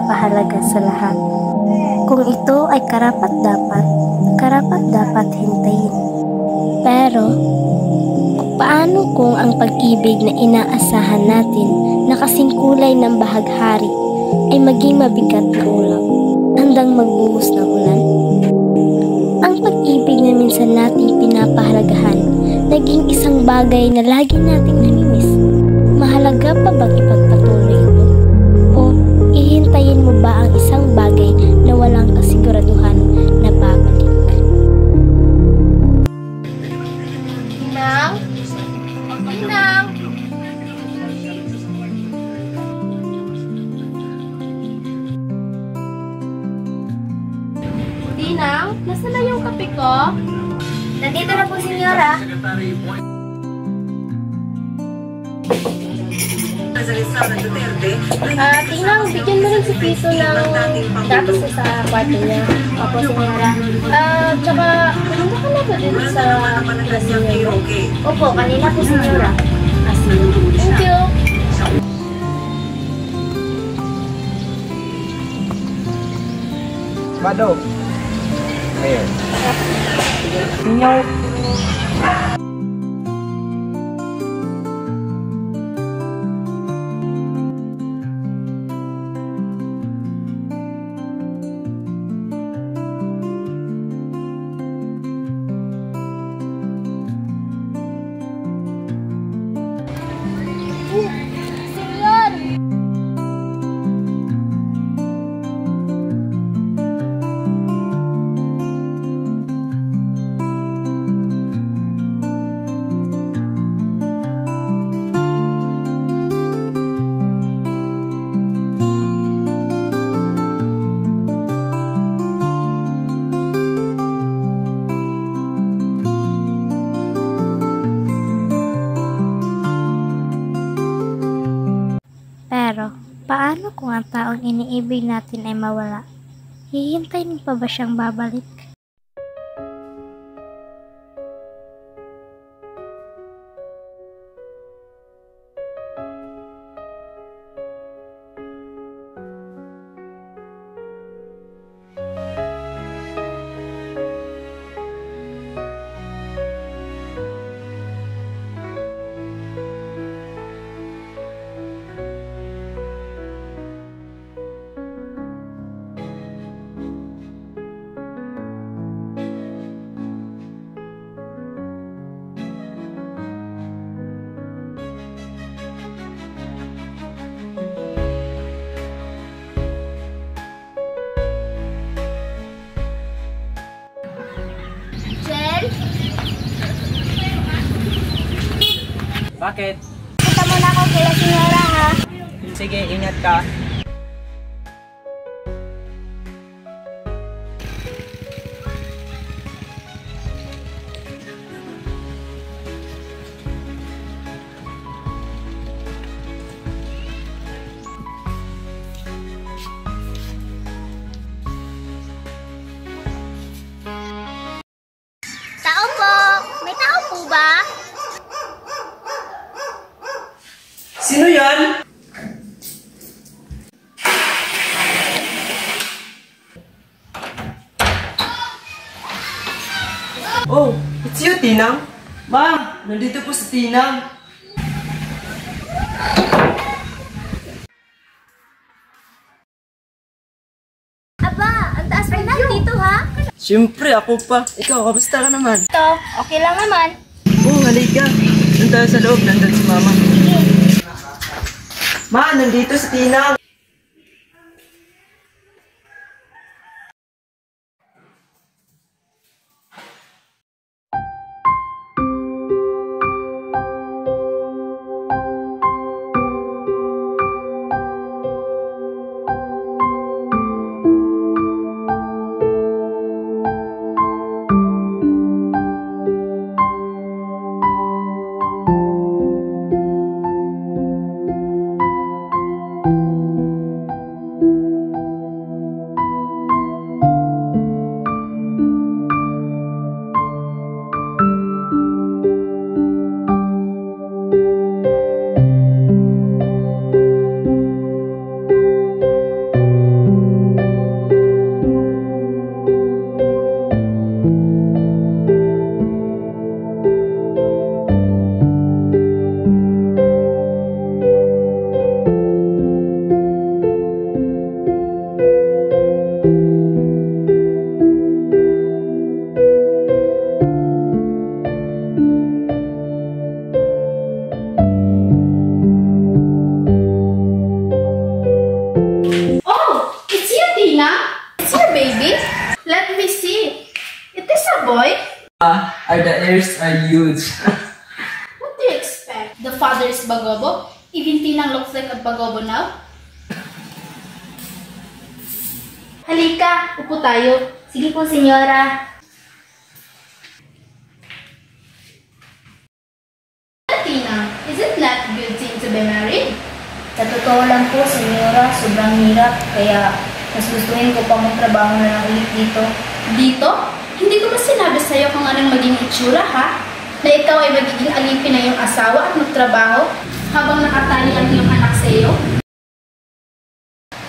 pinapahalaga sa lahat. Kung ito ay karapat-dapat hintayin. Pero, paano kung ang pag-ibig na inaasahan natin na kasing kulay ng bahaghari ay maging mabigat na ulap, handang magbuhos ng ulan? Ang pag-ibig na minsan nating pinapahalagahan, naging isang bagay na lagi nating namimiss. Mahalaga pa bang ipagpatuloy ito? O ihintayin mo ba ang isang bagay na walang kasiguraduhan na babalik? Ninang? Ninang? Ninang, nasaan na yung kape ko? Nandito na po, senyora. Tinang, bigyan mo rin si Pito ng datos sa kwarto niya. Opo, senyora. Tsaka, pumunta ka na ba din sa klase niya? Opo, kanina po, senyora. Thank you. Bado. Ayan. Sinyaw. Pero, paano kung ang taong iniibig natin ay mawala? Hihintayin pa ba siyang babalik? Bakit? Punta muna ako kila senyora, ha? Sige, ingat ka. Tao po! May tao po ba? Sino yan? Oh, it's you, Tinang. Ma, nandito po si Tinang. Aba, ang taas pa lang dito, ha? Siyempre, ako pa. Ikaw, kamusta ka naman? Ito, okay lang naman. Oh, halika. Doon tayo sa loob. Nandun si Mama. Ma, nandito si Tinang. Tina, it's your baby. Let me see. It is a boy. The ears are huge. What do you expect? The father is Bagobo? Even Tinang looks like a Bagobo now? Halika, upo tayo. Sige po, senyora. Tina, is it not good thing to be married? Sa totoo lang po, senyora, sobrang hirap. Kaya mas gustuhin ko pa magtrabaho na lang ulit dito. Dito? Hindi ko ba sinabi sa'yo kung anong maging itsura, ha? Na ikaw ay magiging alipin na iyong asawa at magtrabaho habang nakatali ang iyong anak sa iyo?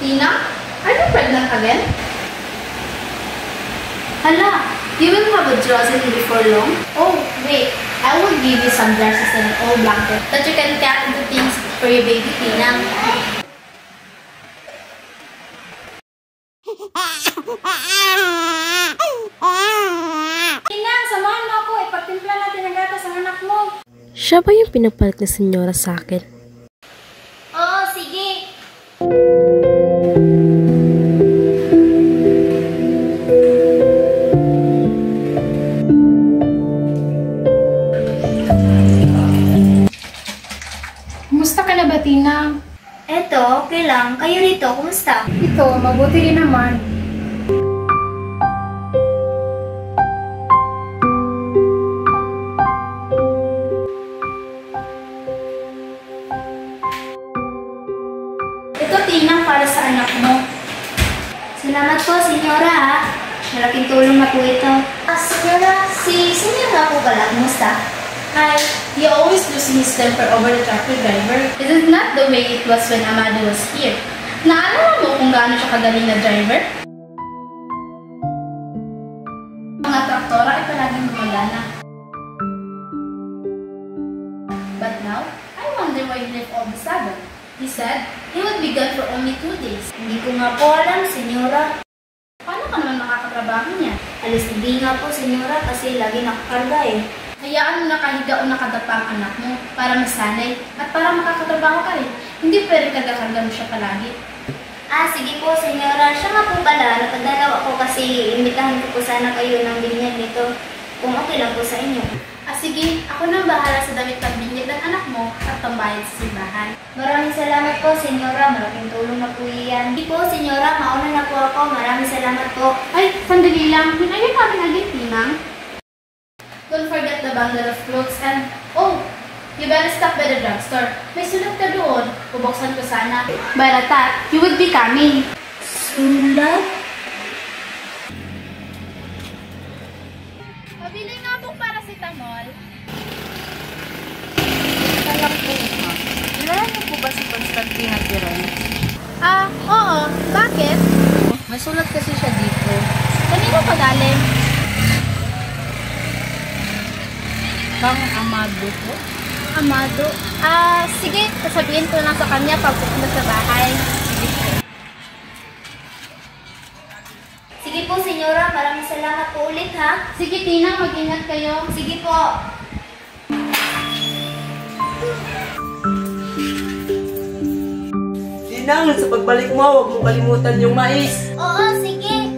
Tina, are you pregnant again? Hala, you will have a Jocelyn before long? Oh, wait. I will give you some dresses and an old blanket that you can cut into things for your baby, Tina. Tina, samahan mo ako. Ipagtimpla natin ang gatas ng anak mo. Siya ba yung pinagpalit na senyora sa akin? Oo, sige. Kumusta ka na ba, Tina? Eto, okay lang. Kayo rito, kumusta? Ito, mabuti rin naman. Ito, Tina, para sa anak mo. Salamat po, senyora, ha. Malaking tulong na po ito. Senyora, si senyora po pala, kumusta? Hi, he always losing his temper over the truck driver. It is not the way it was when Amado was here. Naalala mo kung gaano siya kagaling na driver? Mga traktora ay palaging gumagana. But now, I wonder why he left all the sudden. He said he would be gone for only 2 days. Hindi ko nga po alam, senyora. Paano ka naman makakatrabaho niya? Alas hindi nga po, senyora, kasi lagi nakakarga eh. Hayaan mo nakahiga o nakadapa ang anak mo para masanay at para makakatrabaho ka rin. Hindi pwede kagakarga mo siya palagi. Sige po, senyora. Siya nga po pala, nakadalaw ako kasi imbitahan ko po sana kayo ng binyag nito. Kung okay lang po sa inyo. Sige, ako nang bahala sa damit pagbinyag ng anak mo at pambayad sa simbahan. Maraming salamat po, senyora. Malaking tulong na po iyan. Hindi po, senyora. Mauna na po ako. Maraming salamat po. Ay, sandali lang. When are you coming again, Tinang? Don't forget the bundle of clothes and... Oh! You better stop by the drugstore. May sulat ka doon. Bubuksan ko sana. By the time, you would be coming. Sulat? Pabili nga po paracetamol. Alam po, ma'am. Kilala niyo po ba si Constantina Tiron? Oo. Bakit? May sulat kasi siya dito. Kanino pa galing? Bang Amado po? Amado. Sige. Sasabihin ko na sa kanya pag pupunta sa bahay. Sige po, senyora. Maraming salamat po ulit, ha? Sige, Tina. Mag-ingat kayo. Sige po. Tinang, sa pagbalik mo, huwag mo kalimutan yung mais. Oo, sige.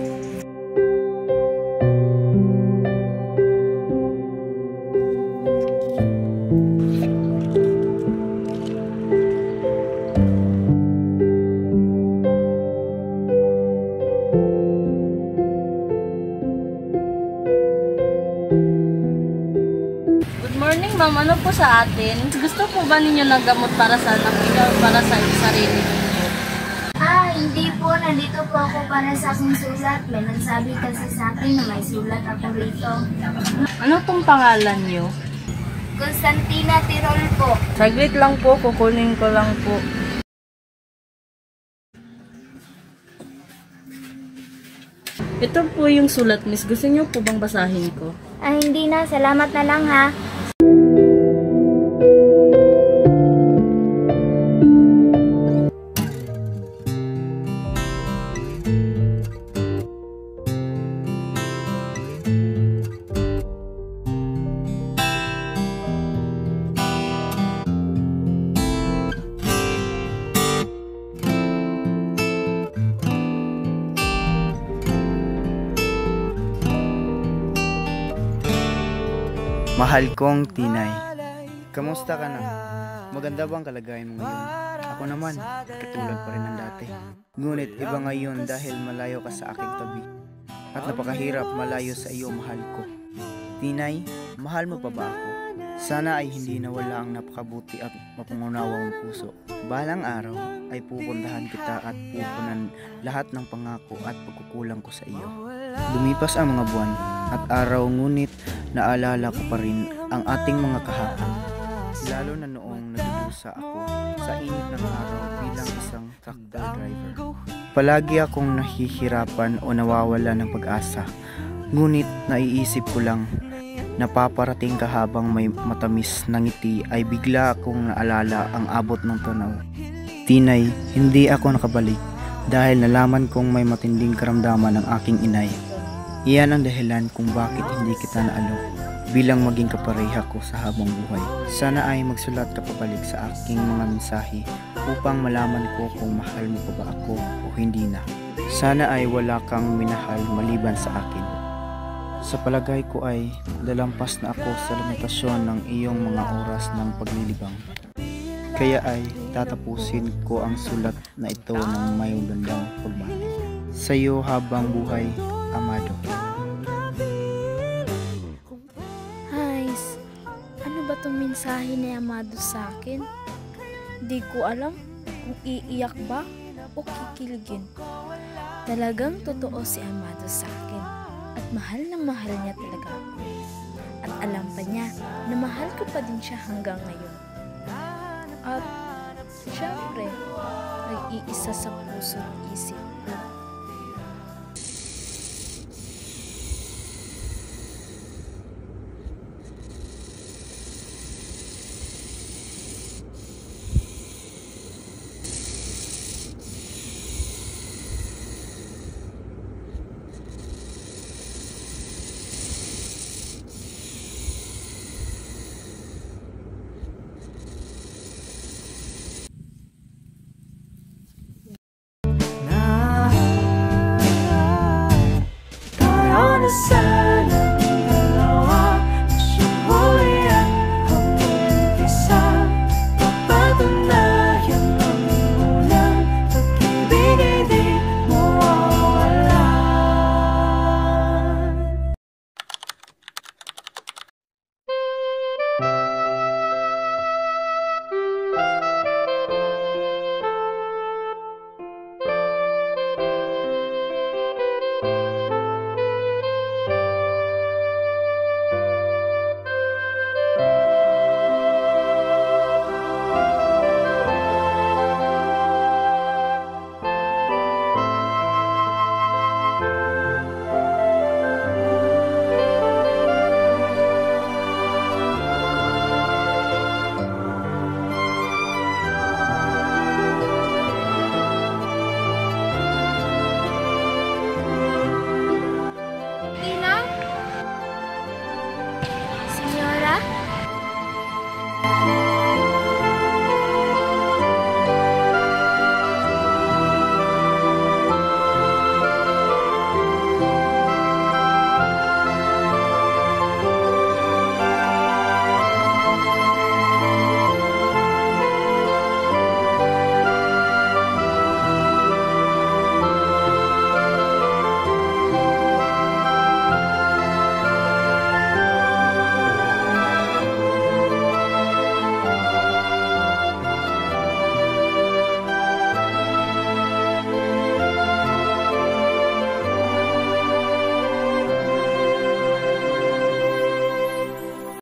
Good morning, ma'am. Ano po sa atin? Gusto po ba ninyo ng gamot para sa anak niyo o para sa sarili niyo? Hindi po. Nandito po ako para sa aking sulat. May nagsabi kasi sa akin na may sulat ako rito. Ano pong pangalan niyo? Constantina Tirol po. Saglit lang po, kukunin ko lang po. Ito po yung sulat, miss. Gusto niyo po bang basahin ko? Hindi na. Salamat na lang, ha? Mahal kong Tinay, kamusta ka na? Maganda ba ang kalagayan mo ngayon? Ako naman, katulad pa rin ng dati. Ngunit iba ngayon dahil malayo ka sa aking tabi. At napakahirap malayo sa iyo, mahal ko. Tinay, mahal mo pa ba ako? Sana ay hindi nawala ang napakabuti at mapangunawang puso. Balang araw ay pupuntahan kita at pupunan lahat ng pangako at pagkukulang ko sa iyo. Lumipas ang mga buwan at araw, ngunit naalala ko pa rin ang ating mga kahapon. Lalo na noong nagdudusa ako sa init ng araw bilang isang tractor driver. Palagi akong nahihirapan o nawawala ng pag-asa. Ngunit naiisip ko lang, napaparating ka habang may matamis na ngiti ay bigla akong naalala ang abot ng tunaw. Tinay, hindi ako nakabalik dahil nalaman kong may matinding karamdaman ng aking inay. Iyan ang dahilan kung bakit hindi kita naalok bilang maging kapareha ko sa habang buhay. Sana ay magsulat ka pabalik sa aking mga mensahe upang malaman ko kung mahal mo pa ba ako o hindi na. Sana ay wala kang minahal maliban sa akin. Sa palagay ko ay lalampas na ako sa limitasyon ng iyong mga oras ng paglilibang. Kaya ay tatapusin ko ang sulat na ito ng may gandang pagbati. Sa iyo habang buhay, Amado. Hays, ano ba tong mensahe ni Amado sa akin? Di ko alam kung iiyak ba o kikiligin. Talagang totoo si Amado sa akin at mahal na mahal niya talaga ako. At alam pa niya na mahal ko pa din siya hanggang ngayon. At syempre, nag-iisa sa puso at isip.